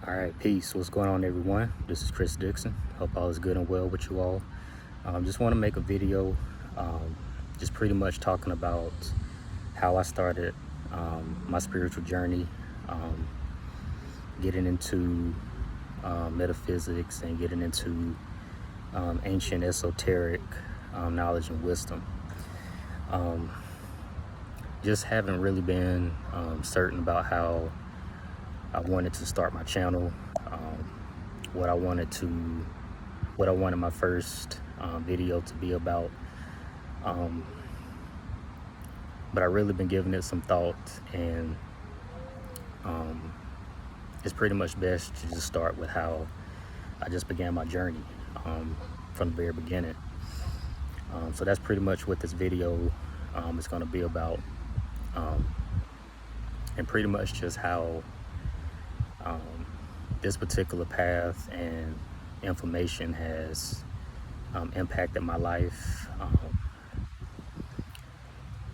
All right, peace. What's going on, everyone? This is Chris Dixon. Hope all is good and well with you all. Just want to make a video, just pretty much talking about how I started my spiritual journey, um, getting into metaphysics and getting into ancient esoteric knowledge and wisdom. Just haven't really been certain about how I wanted to start my channel, what I wanted my first video to be about. But I really been giving it some thought, and it's pretty much best to just start with how I just began my journey from the very beginning. So that's pretty much what this video is going to be about, and pretty much just how this particular path and information has impacted my life,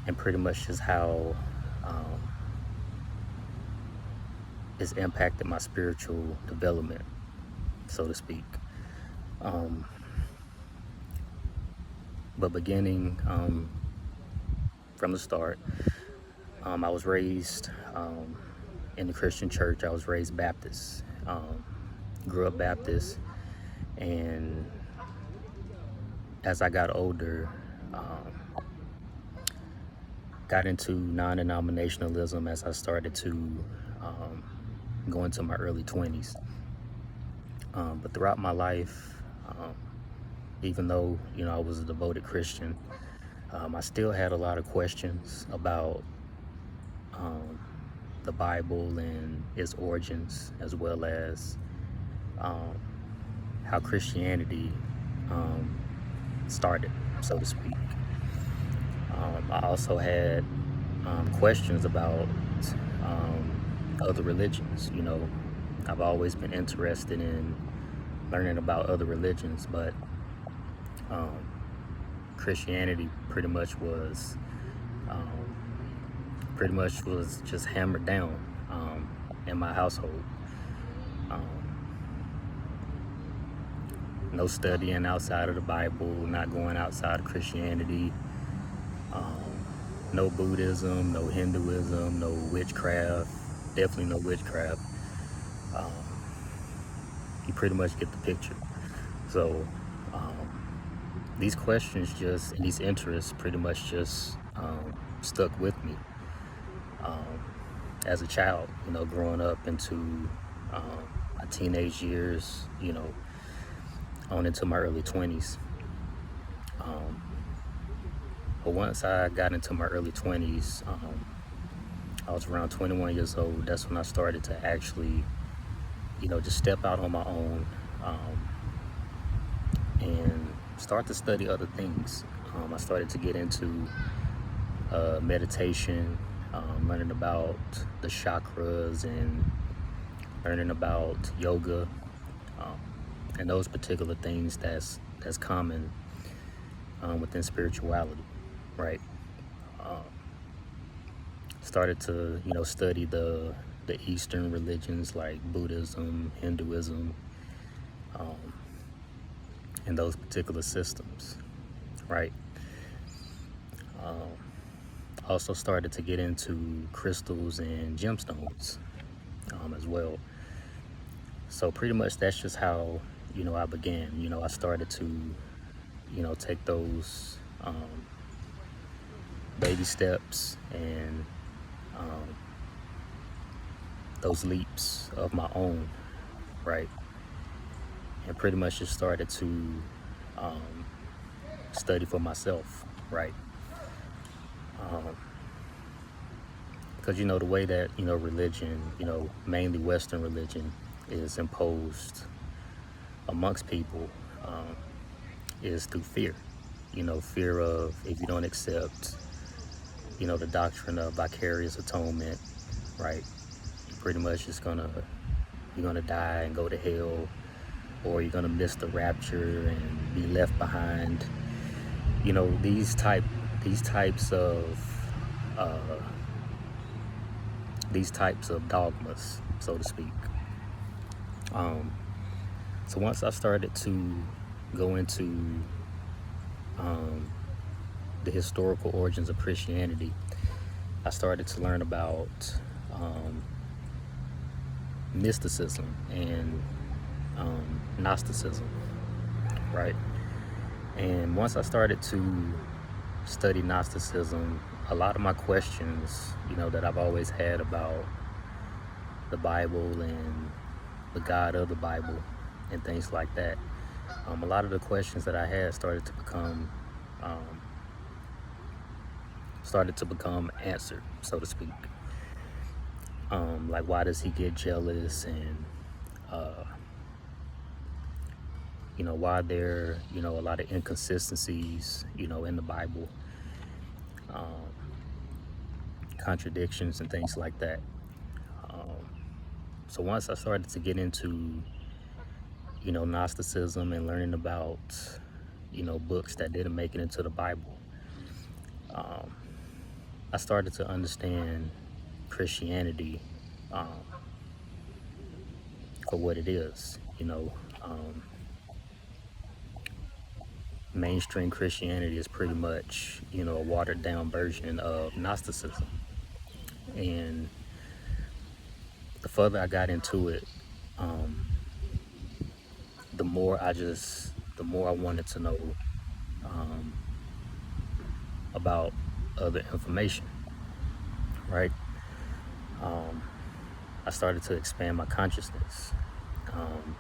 and pretty much just how it's impacted my spiritual development, so to speak. But beginning from the start, I was raised in the Christian church. I was raised Baptist, grew up Baptist, and as I got older, got into non-denominationalism as I started to go into my early 20s. But throughout my life, even though, I was a devoted Christian, I still had a lot of questions about the Bible and its origins, as well as how Christianity started, so to speak. I also had questions about other religions. I've always been interested in learning about other religions, but Christianity pretty much was just hammered down in my household. No studying outside of the Bible, not going outside of Christianity, no Buddhism, no Hinduism, no witchcraft, definitely no witchcraft. You pretty much get the picture. So these questions and these interests pretty much just stuck with me as a child, growing up into my teenage years, on into my early 20s. But once I got into my early 20s, I was around 21 years old. That's when I started to actually, just step out on my own and start to study other things. I started to get into meditation, learning about the chakras and learning about yoga, and those particular things that's common within spirituality, right? Started to study the Eastern religions like Buddhism, Hinduism, and those particular systems, right? Also started to get into crystals and gemstones as well. So pretty much that's just how I began. I started to take those baby steps and those leaps of my own, right? And pretty much just started to study for myself, right? Because the way that religion, mainly Western religion, is imposed amongst people is through fear. Fear of, if you don't accept the doctrine of vicarious atonement, right, you pretty much you're gonna die and go to hell, or you're gonna miss the rapture and be left behind. These types of dogmas, so to speak. Um, so once I started to go into um, the historical origins of Christianity, I started to learn about um, mysticism and Gnosticism, right? And once I started to study Gnosticism, a lot of my questions, that I've always had about the Bible and the God of the Bible and things like that, a lot of the questions that I had um, started to become answered, so to speak. Like, why does he get jealous, and uh, why there a lot of inconsistencies in the Bible, um, contradictions and things like that. Um, so once I started to get into Gnosticism and learning about books that didn't make it into the Bible, um, I started to understand Christianity um, for what it is. Mainstream Christianity is pretty much a watered down version of Gnosticism. And the further I got into it, um, the more I wanted to know um, about other information, right? Um, I started to expand my consciousness, um,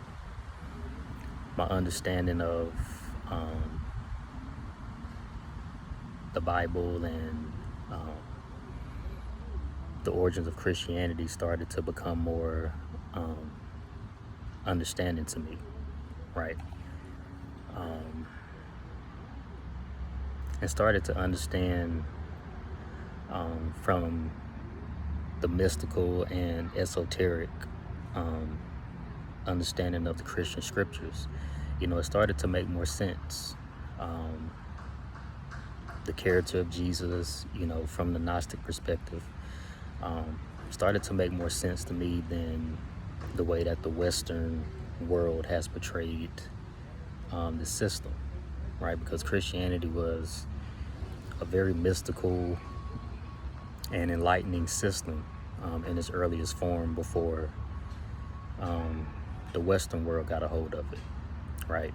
my understanding of um, the Bible and the origins of Christianity started to become more um, understanding to me, right? Um, and started to understand from the mystical and esoteric um, understanding of the Christian scriptures. It started to make more sense. Um, the character of Jesus, from the Gnostic perspective, um, started to make more sense to me than the way that the Western world has portrayed the system, right? Because Christianity was a very mystical and enlightening system in its earliest form before um, the Western world got a hold of it, right?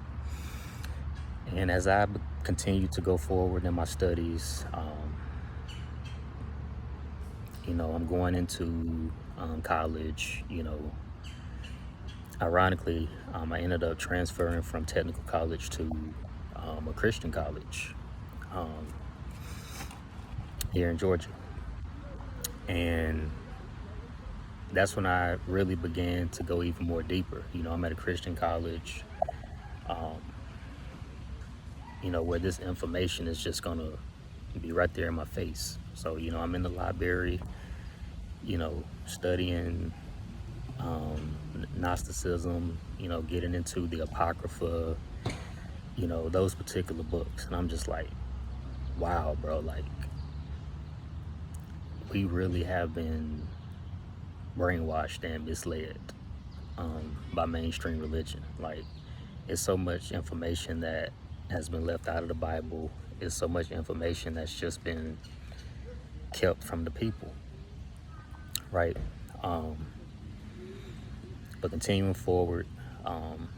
And as I continue to go forward in my studies, I'm going into college. Ironically, I ended up transferring from technical college to a Christian college um, here in Georgia. And that's when I really began to go even more deeper. I'm at a Christian college, um, where this information is just going to be right there in my face. So, I'm in the library, studying Gnosticism, getting into the Apocrypha, those particular books. And I'm just like, wow, bro, like, we really have been brainwashed and misled by mainstream religion. Like, it's so much information that has been left out of the Bible. It's so much information that's just been kept from the people, right? Um, but continuing forward, um,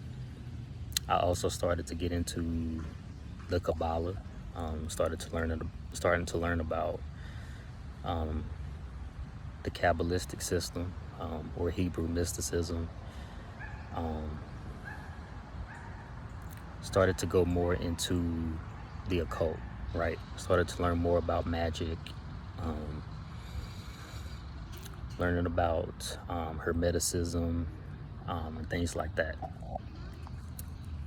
I also started to get into the Kabbalah. Starting to learn about um, the Kabbalistic system or Hebrew mysticism. Um, started to go more into the occult, right? Started to learn more about magic, um, learning about Hermeticism and things like that.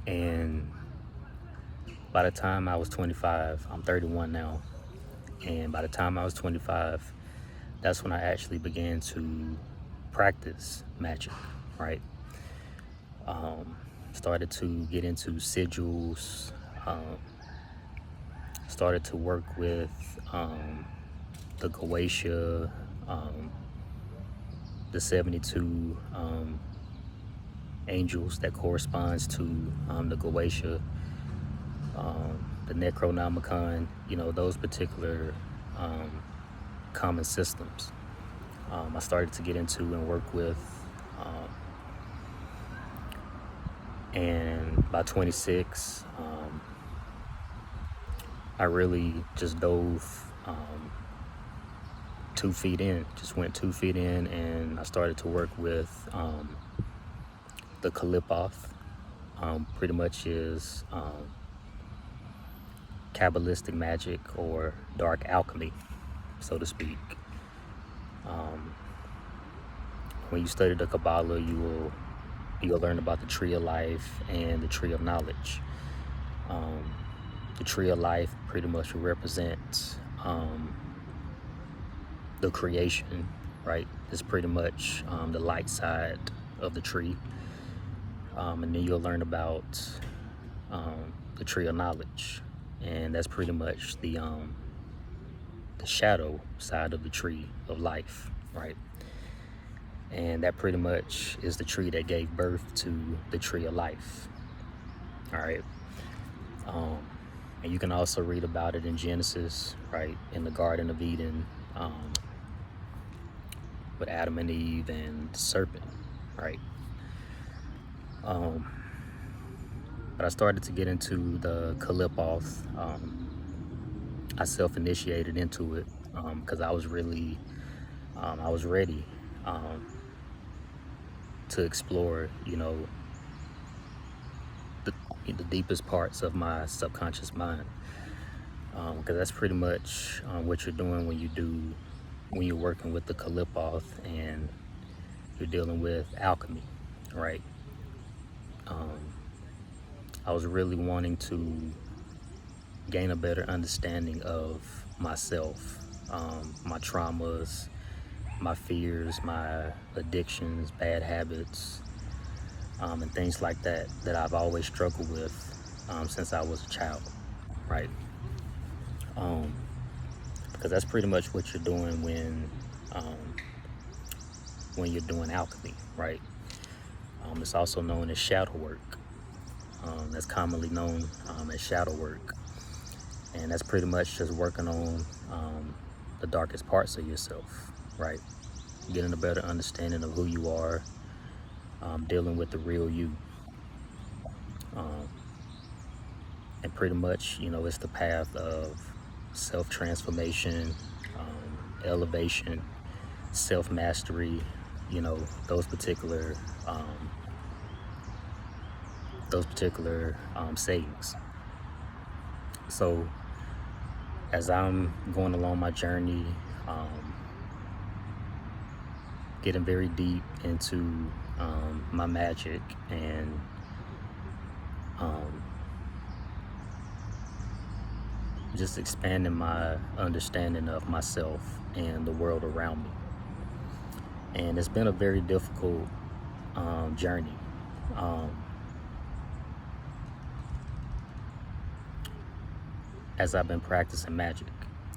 And by the time I was 25, I'm 31 now, and by the time I was 25, that's when I actually began to practice magic, right? Started to get into sigils, um, started to work with the Goetia, the 72 angels that corresponds to the Goetia, the Necronomicon, those particular common systems. I started to get into and work with, and by 26, I really just dove 2 feet in, just went 2 feet in, and I started to work with the Kalipoth. Pretty much is Kabbalistic magic or dark alchemy, so to speak. When you study the Kabbalah, you'll learn about the tree of life and the tree of knowledge. The tree of life pretty much represents the creation, right? It's pretty much the light side of the tree. And then you'll learn about the tree of knowledge, and that's pretty much the shadow side of the tree of life, right? And that pretty much is the tree that gave birth to the tree of life. All right. And you can also read about it in Genesis, right? In the Garden of Eden, with Adam and Eve and the serpent, right? But I started to get into the Kalipoth. I self-initiated into it because I was really, I was ready to explore, the deepest parts of my subconscious mind, because that's pretty much what you're doing when you're working with the Kalipoth and you're dealing with alchemy, right? I was really wanting to gain a better understanding of myself, my traumas, my fears, my addictions, bad habits, and things like that I've always struggled with since I was a child, right? Because that's pretty much what you're doing when you're doing alchemy, right? It's also known as shadow work. That's commonly known as shadow work, and that's pretty much just working on the darkest parts of yourself, right? Getting a better understanding of who you are, dealing with the real you. And pretty much, it's the path of self-transformation, elevation, self-mastery, those particular sayings. So as I'm going along my journey, getting very deep into my magic and just expanding my understanding of myself and the world around me. And it's been a very difficult journey. As I've been practicing magic,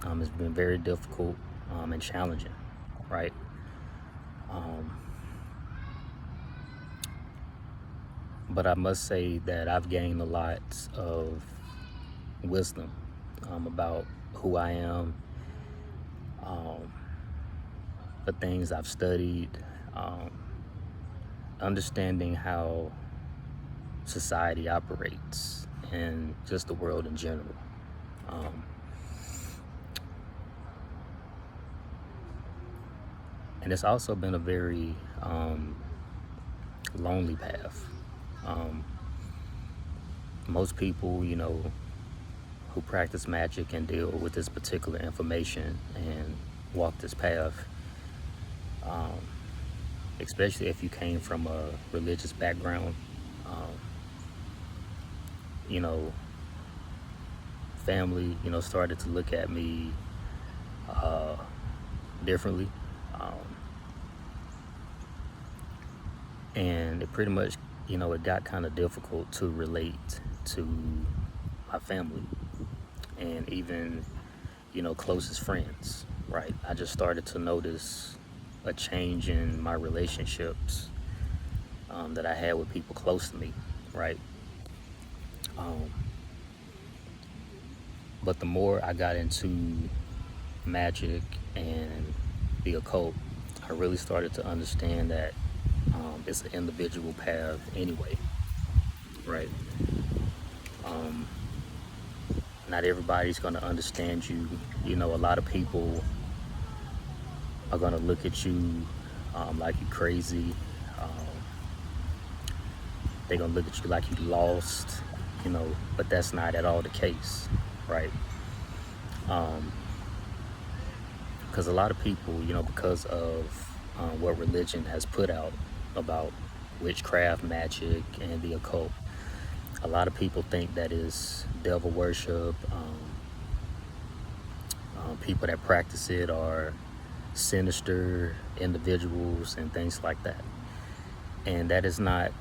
it's been very difficult and challenging, right? But I must say that I've gained a lot of wisdom about who I am, the things I've studied, understanding how society operates and just the world in general. And it's also been a very lonely path. Most people, who practice magic and deal with this particular information and walk this path, especially if you came from a religious background, family, started to look at me differently. And it pretty much, it got kind of difficult to relate to my family and even, closest friends, right? I just started to notice a change in my relationships that I had with people close to me, right? Um, but the more I got into magic and the occult, I really started to understand that it's an individual path anyway, right? Um, Not everybody's going to understand you. You know, a lot of people are going to look at you like you're crazy. They're going to look at you like you lost, you know, but that's not at all the case, right? Because a lot of people, you know, because of what religion has put out about witchcraft, magic, and the occult, a lot of people think that is devil worship. People that practice it are sinister individuals and things like that. And that is not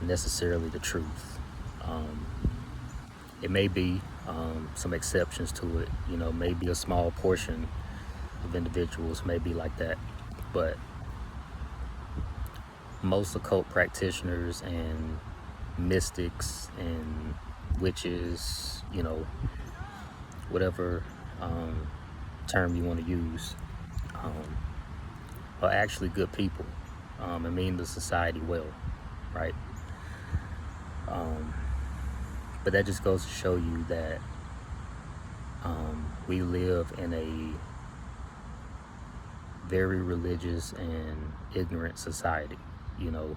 necessarily the truth. It may be some exceptions to it, you know, maybe a small portion of individuals may be like that, but most occult practitioners and mystics and witches, you know, whatever term you want to use, are actually good people and mean the society well, right? But that just goes to show you that we live in a very religious and ignorant society. You know,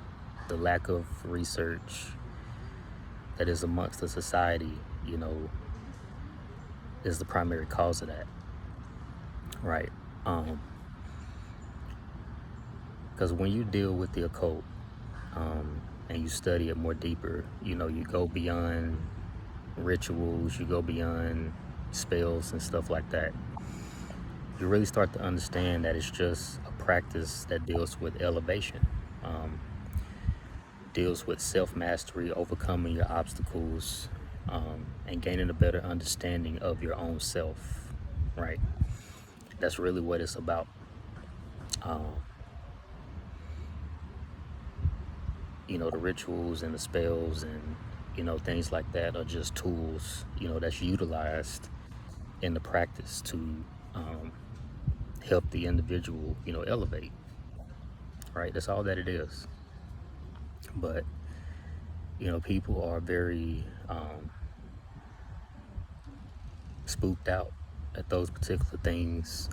the lack of research that is amongst the society, you know, is the primary cause of that, right? Because when you deal with the occult and you study it more deeper, you know, you go beyond rituals, you go beyond spells and stuff like that. You really start to understand that it's just a practice that deals with elevation, deals with self-mastery, overcoming your obstacles, and gaining a better understanding of your own self, right? That's really what it's about. You know, the rituals and the spells and, you know, things like that are just tools, you know, that's utilized in the practice to help the individual, you know, elevate, right? That's all that it is. But, you know, people are very spooked out at those particular things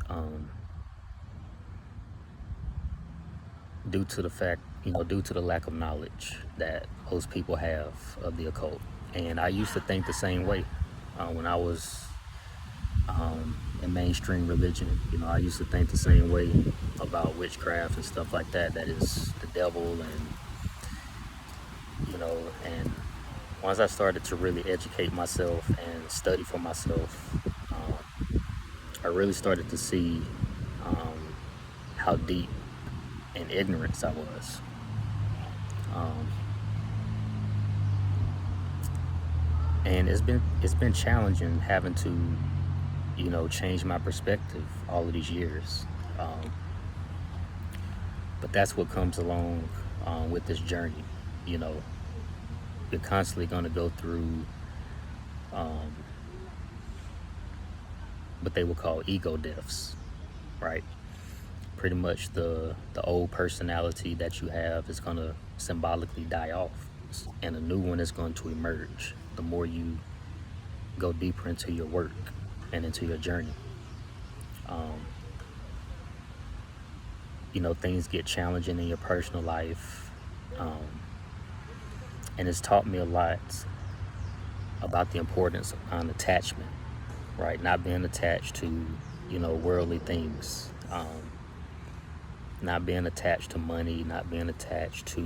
due to the fact, you know, due to the lack of knowledge that most people have of the occult. And I used to think the same way when I was in mainstream religion. You know, I used to think the same way about witchcraft and stuff like that, that is the devil. And, you know, and once I started to really educate myself and study for myself, I really started to see how deep in ignorance I was. And it's been challenging having to, you know, change my perspective all of these years. But that's what comes along with this journey. You know, you're constantly going to go through what they would call ego deaths, right? Pretty much the old personality that you have is going to symbolically die off, and a new one is going to emerge the more you go deeper into your work and into your journey. You know, things get challenging in your personal life, and it's taught me a lot about the importance of non-attachment, right? Not being attached to, you know, worldly things, not being attached to money, not being attached to,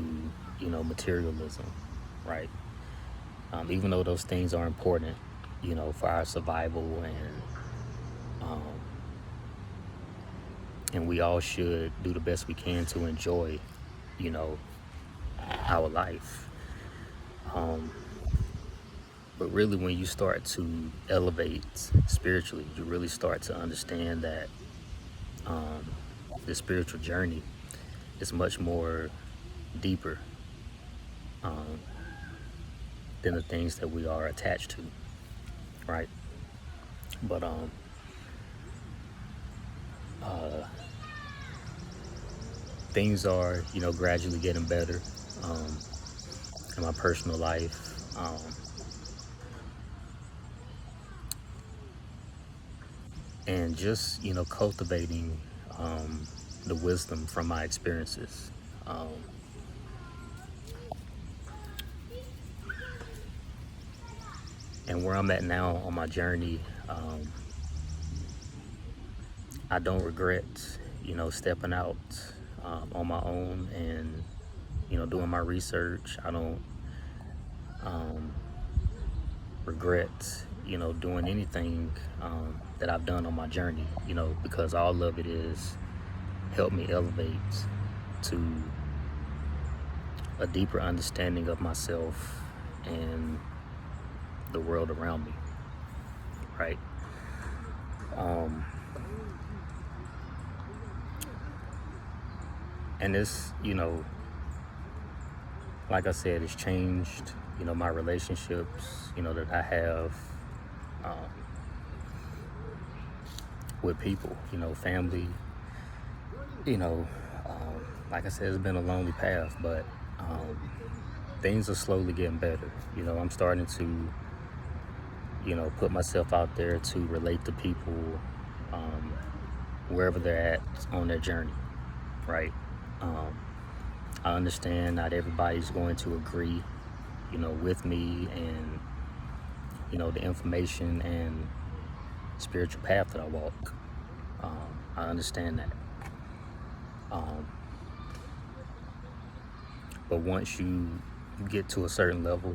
you know, materialism, right? Even though those things are important, you know, for our survival, and we all should do the best we can to enjoy, you know, our life. But really, when you start to elevate spiritually, you really start to understand that the spiritual journey is much more deeper um, than the things that we are attached to, right? But uh, things are, gradually getting better um, in my personal life. And just, cultivating the wisdom from my experiences. Um, and where I'm at now on my journey, I don't regret, stepping out on my own and, doing my research. I don't um, regret, doing anything that I've done on my journey, because all of it is helped me elevate to a deeper understanding of myself and the world around me, right? Um, and this, like I said, it's changed, my relationships, that I have um, with people, family, you know, like I said, it's been a lonely path, but things are slowly getting better. I'm starting to, put myself out there to relate to people um, wherever they're at on their journey, right? Um, I understand not everybody's going to agree, with me and, the information and spiritual path that I walk. I understand that. Um, but once you get to a certain level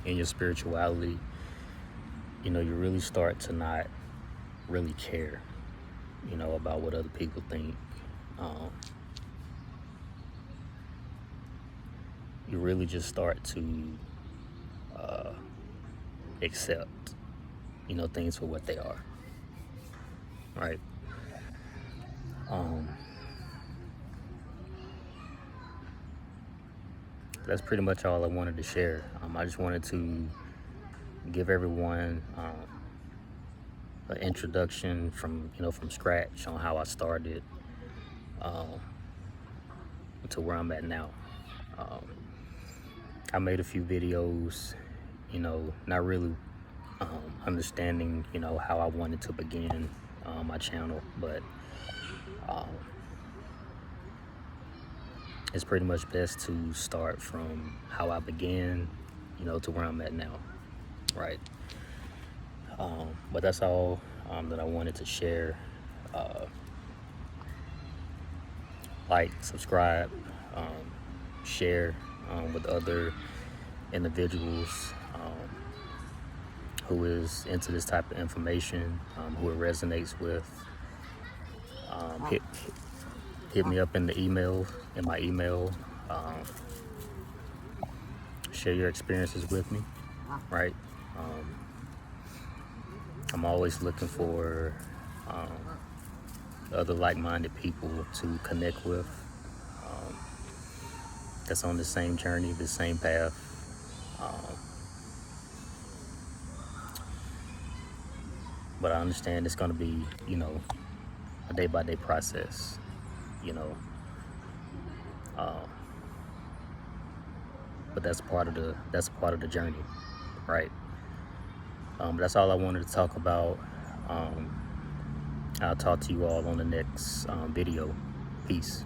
in your spirituality, you really start to not really care, about what other people think. Um, you really just start to accept, things for what they are, right? Um, that's pretty much all I wanted to share. I just wanted to give everyone an introduction from scratch on how I started to where I'm at now. Um, I made a few videos, not really understanding, how I wanted to begin my channel, but um, it's pretty much best to start from how I began, to where I'm at now, right? But that's all that I wanted to share. Uh, like, subscribe, share with other individuals who is into this type of information, who it resonates with. Hit me up in my email. Share your experiences with me, right? I'm always looking for other like-minded people to connect with, that's on the same journey, the same path. But I understand it's going to be, a day-by-day process, you know. But that's part of the journey, right? That's all I wanted to talk about. I'll talk to you all on the next video. Peace.